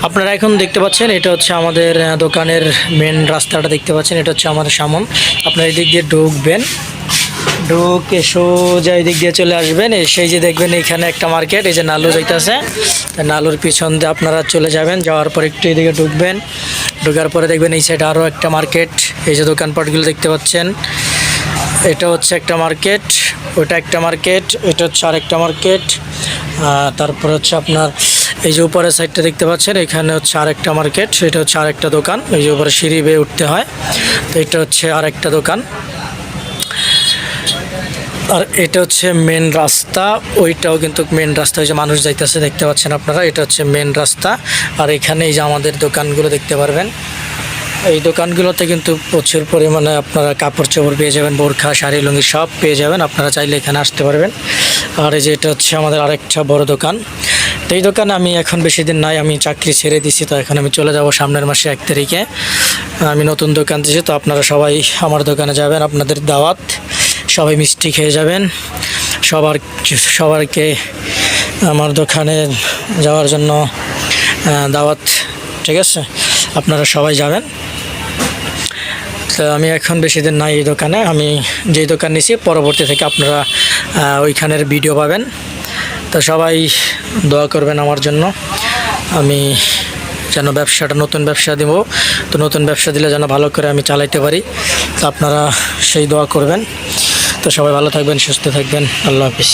আপনারা এখন দেখতে পাচ্ছেন এটা হচ্ছে আমাদের দোকানের মেন রাস্তাটা দেখতে পাচ্ছেন। এটা হচ্ছে আমাদের সামন। আপনারা এই দিক দিয়ে ঢুকবেন, ঢুকে সোজা এই দিক দিয়ে চলে আসবেন। সেই যে দেখবেন এখানে একটা মার্কেট, এই যে নালু যাইতেছে, নালুর পিছন দিয়ে আপনারা চলে যাবেন। যাওয়ার পর একটু এদিকে ঢুকবেন, ঢোকার পরে দেখবেন এই সাইডে আরও একটা মার্কেট। এই যে দোকানপাটগুলো দেখতে পাচ্ছেন, এটা হচ্ছে একটা মার্কেট, ওটা একটা মার্কেট, এটা হচ্ছে আরেকটা মার্কেট। তারপরে হচ্ছে আপনার এই যে উপরের সাইডটা দেখতে পাচ্ছেন, এখানে হচ্ছে আরেকটা মার্কেট, এটা হচ্ছে আরেকটা দোকান। এই যে উপরে সিঁড়ি বেয়ে উঠতে হয়, তো এটা হচ্ছে আরেকটা দোকান। আর এটা হচ্ছে মেন রাস্তা, ওইটাও কিন্তু মেন রাস্তা, ওই যে মানুষ যাইতেছে দেখতে পাচ্ছেন আপনারা, এটা হচ্ছে মেন রাস্তা। আর এখানে এই যে আমাদের দোকানগুলো দেখতে পারবেন, এই দোকানগুলোতে কিন্তু প্রচুর পরিমাণে আপনারা কাপড় চোপড় পেয়ে যাবেন, বোরখা শাড়ি লুঙ্গি সব পেয়ে যাবেন। আপনারা চাইলে এখানে আসতে পারবেন। আর এই যে এটা হচ্ছে আমাদের আরেকটা বড় দোকান। তো এই দোকানে আমি এখন বেশি দিন নাই, আমি চাকরি ছেড়ে দিছি, তো এখন আমি চলে যাব সামনের মাসে 1 তারিখে। আমি নতুন দোকান দিয়েছি, তো আপনারা সবাই আমার দোকানে যাবেন, আপনাদের দাওয়াত, সবাই মিষ্টি খেয়ে যাবেন। সবারকে আমার দোকানে যাওয়ার জন্য দাওয়াত, ঠিক আছে? আপনারা সবাই যাবেন। তো আমি এখন বেশি দিন নাই এই দোকানে, আমি যেই দোকান নিছি পরবর্তী থেকে আপনারা ওইখানের ভিডিও পাবেন। তো সবাই দোয়া করবেন আমার জন্য, আমি যেন ব্যবসাটা নতুন ব্যবসা দিব, তো নতুন ব্যবসা দিলে যেন ভালো করে আমি চালাইতে পারি। তো আপনারা সেই দোয়া করবেন। তো সবাই ভালো থাকবেন, সুস্থ থাকবেন। আল্লাহ হাফিজ।